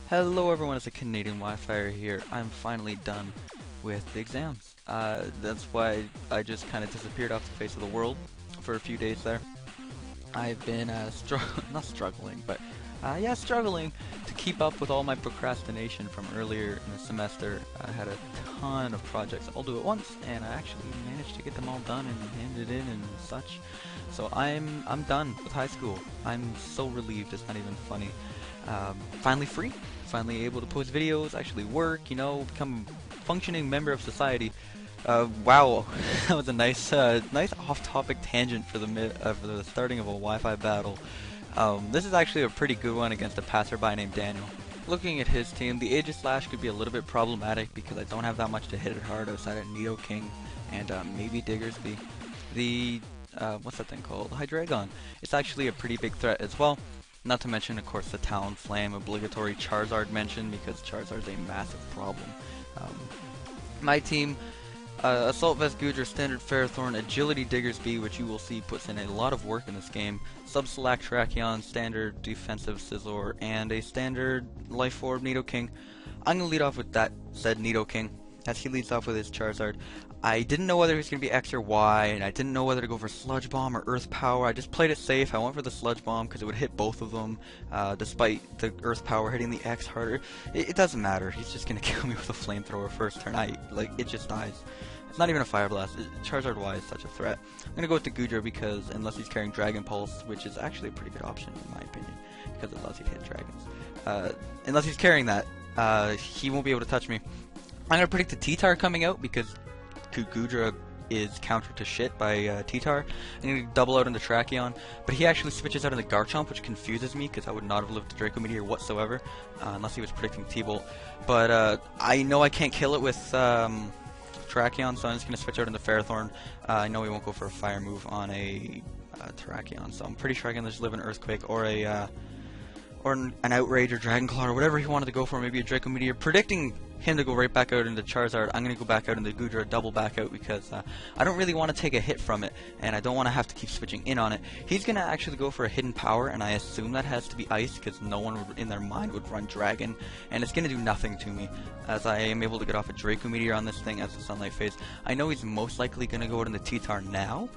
Hello everyone, it's TheCanadianWifier here. I'm finally done with the exams. That's why I just kind of disappeared off the face of the world for a few days there. I've been not struggling, but yeah, struggling to keep up with all my procrastination from earlier in the semester. I had a ton of projects all due at once, and I actually managed to get them all done and handed in and such. So I'm done with high school. I'm so relieved, it's not even funny. Finally free, finally able to post videos, actually work, become a functioning member of society. Wow, that was a nice off-topic tangent for the starting of a Wi-Fi battle. This is actually a pretty good one against a passerby named Daniel. Looking at his team, the Aegislash could be a little bit problematic because I don't have that much to hit it hard outside of Nidoking and maybe Diggersby. The what's that thing called? Hydreigon. It's actually a pretty big threat as well. Not to mention, of course, the Talonflame, obligatory Charizard mention, because Charizard's a massive problem. My team, Assault Vest Goodra, Standard Ferrothorn, Agility Diggersby, which you will see puts in a lot of work in this game, Sub-Select Terrakion, Standard Defensive Scizor, and a Standard Life Orb Nidoking. I'm going to lead off with that said Nidoking, as he leads off with his Charizard. I didn't know whether he was going to be X or Y, and I didn't know whether to go for Sludge Bomb or Earth Power. I just played it safe. I went for the Sludge Bomb because it would hit both of them, despite the Earth Power hitting the X harder. It doesn't matter. He's just going to kill me with a Flamethrower first turn. It just dies. It's not even a Fire Blast. Charizard Y is such a threat. I'm going to go with the Goodra because, unless he's carrying Dragon Pulse, which is actually a pretty good option in my opinion, because it allows you to hit dragons. Unless he's carrying that, he won't be able to touch me. I'm going to predict the T-Tar coming out because Goodra is countered to shit by T-Tar. I'm going to double out on the Terrakion, but he actually switches out on the Garchomp, which confuses me because I would not have lived the Draco Meteor whatsoever, unless he was predicting T-Bolt. But I know I can't kill it with Terrakion, so I'm just going to switch out into Ferrothorn. I know he won't go for a fire move on a Terrakion, so I'm pretty sure I can just live an Earthquake or an Outrage or Dragon Claw or whatever he wanted to go for, maybe a Draco Meteor. Predicting him to go right back out into Charizard, I'm going to go back out into Goodra, double back out, because I don't really want to take a hit from it, and I don't want to have to keep switching in on it. He's going to actually go for a Hidden Power, and I assume that has to be Ice, because no one in their mind would run Dragon, and it's going to do nothing to me, as I am able to get off a Draco Meteor on this thing as a Sunlight Phase. I know he's most likely going to go out into T-Tar now,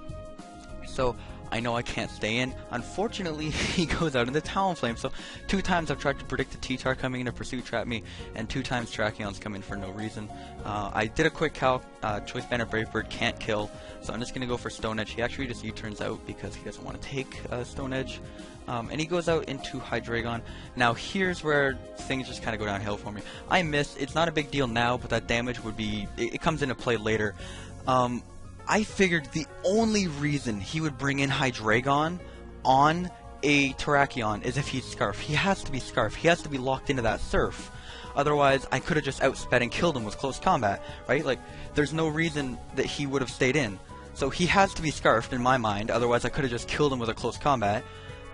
so I know I can't stay in. Unfortunately, he goes out into Talonflame, so 2 times I've tried to predict the T-Tar coming in to Pursuit Trap me, and 2 times Terrakion's come in for no reason. I did a quick calc, Choice Band of Brave Bird can't kill, so I'm just going to go for Stone Edge. He actually just U-turns out because he doesn't want to take Stone Edge, and he goes out into Hydreigon. Now here's where things just kind of go downhill for me. I missed. It's not a big deal now, but that damage would be, it comes into play later. I figured the only reason he would bring in Hydreigon on a Terrakion is if he's Scarf. He has to be Scarf. He has to be locked into that Surf. Otherwise, I could have just outsped and killed him with close combat, right? Like, there's no reason that he would have stayed in. So he has to be Scarfed in my mind. Otherwise, I could have just killed him with a close combat.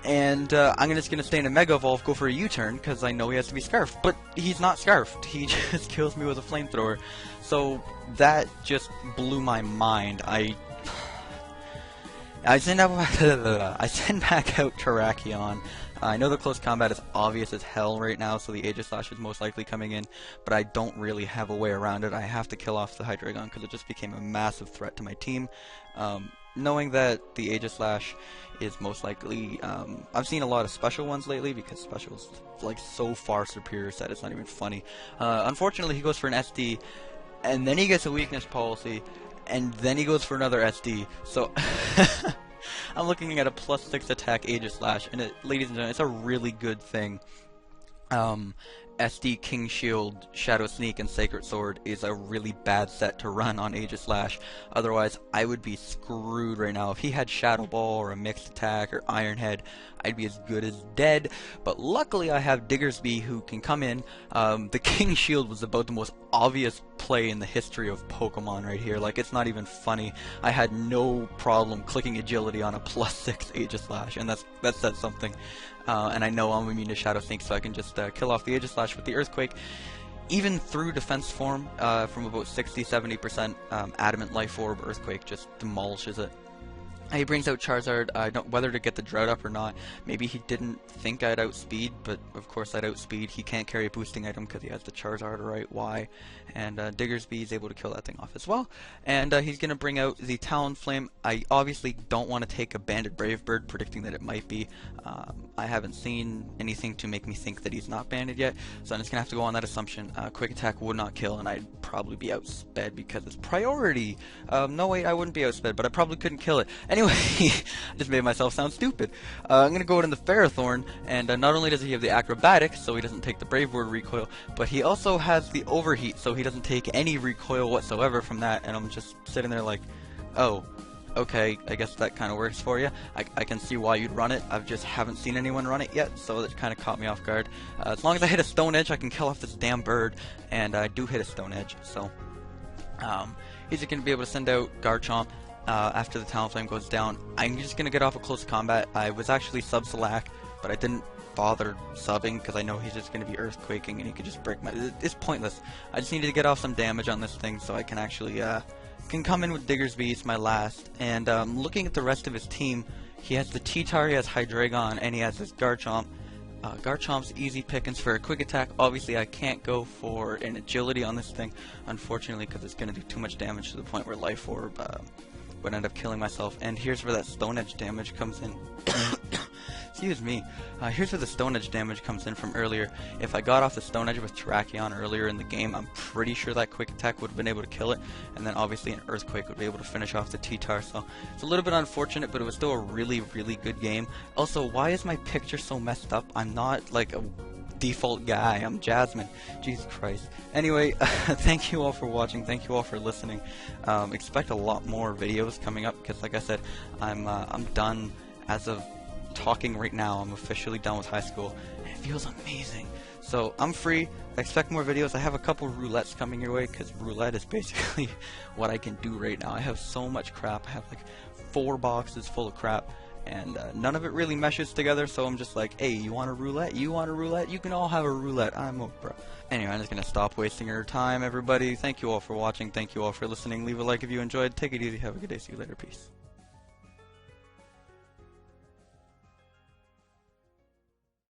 And I'm just going to stay in a Mega Evolve, go for a U-turn, because I know he has to be Scarfed. But he's not Scarfed. He just kills me with a Flamethrower. So that just blew my mind. I send back out Terrakion. I know the close combat is obvious as hell right now, so the Aegislash is most likely coming in, but I don't really have a way around it. I have to kill off the Hydreigon because it just became a massive threat to my team. Knowing that the Aegislash is most likely, I've seen a lot of special ones lately because special's like so far superior set it's not even funny. Unfortunately, he goes for an SD, and then he gets a weakness policy, and then he goes for another SD. So I'm looking at a +6 attack Aegislash, and ladies and gentlemen, it's a really good thing. SD, King Shield, Shadow Sneak, and Sacred Sword is a really bad set to run on Aegislash. Otherwise, I would be screwed right now. If he had Shadow Ball or a Mixed Attack or Iron Head, I'd be as good as dead. But luckily, I have Diggersby who can come in. The King Shield was about the most obvious play in the history of Pokemon right here. Like, it's not even funny. I had no problem clicking Agility on a +6 Aegislash, and that says something. And I know I'm immune to Shadow Sneak, so I can just kill off the Aegislash with the Earthquake. Even through defense form, from about 60-70%, Adamant Life Orb Earthquake just demolishes it. He brings out Charizard. I don't whether to get the drought up or not. Maybe he didn't think I'd outspeed, but of course I'd outspeed. He can't carry a boosting item because he has the Charizard right Y, and Diggersby is able to kill that thing off as well. And he's gonna bring out the Talonflame. I obviously don't want to take a Banded Brave Bird, predicting that it might be. I haven't seen anything to make me think that he's not banded yet, so I'm just gonna have to go on that assumption. Quick Attack would not kill, and I'd probably be outsped because it's priority. No wait, I wouldn't be outsped, but I probably couldn't kill it. Anyway, I just made myself sound stupid. I'm going to go in the Ferrothorn, and not only does he have the Acrobatics, so he doesn't take the Brave Bird recoil, but he also has the Overheat, so he doesn't take any recoil whatsoever from that, and I'm just sitting there like, oh, okay, I guess that kind of works for you. I can see why you'd run it. I just haven't seen anyone run it yet, so that kind of caught me off guard. As long as I hit a Stone Edge, I can kill off this damn bird, and I do hit a Stone Edge, so he's going to be able to send out Garchomp. After the Talonflame goes down, I'm just going to get off a close combat. I was actually sub-Select, but I didn't bother subbing because I know he's just going to be Earthquaking and he could just break my... It's pointless. I just needed to get off some damage on this thing so I can actually can come in with Diggersby. It's my last. And looking at the rest of his team, he has the T-Tar, he has Hydreigon, and he has this Garchomp. Garchomp's easy pickings for a quick attack. Obviously, I can't go for an agility on this thing, unfortunately, because it's going to do too much damage to the point where Life Orb would end up killing myself. And here's where that Stone Edge damage comes in. Excuse me. Here's where the Stone Edge damage comes in from earlier. If I got off the Stone Edge with Terrakion earlier in the game, I'm pretty sure that quick attack would have been able to kill it, and then obviously an Earthquake would be able to finish off the T-Tar, so it's a little bit unfortunate, but it was still a really, really good game. Also, why is my picture so messed up? I'm not like a default guy. I'm Jasmine. Jesus Christ. Anyway, thank you all for watching. Thank you all for listening. Expect a lot more videos coming up because, like I said, I'm done as of talking right now. I'm officially done with high school, and it feels amazing. So I'm free. Expect more videos. I have a couple roulettes coming your way because roulette is basically what I can do right now. I have so much crap. I have like 4 boxes full of crap. And none of it really meshes together, so I'm just like, hey, you want a roulette? You want a roulette? You can all have a roulette. I'm Oprah. Anyway, I'm just going to stop wasting your time, everybody. Thank you all for watching. Thank you all for listening. Leave a like if you enjoyed. Take it easy. Have a good day. See you later. Peace.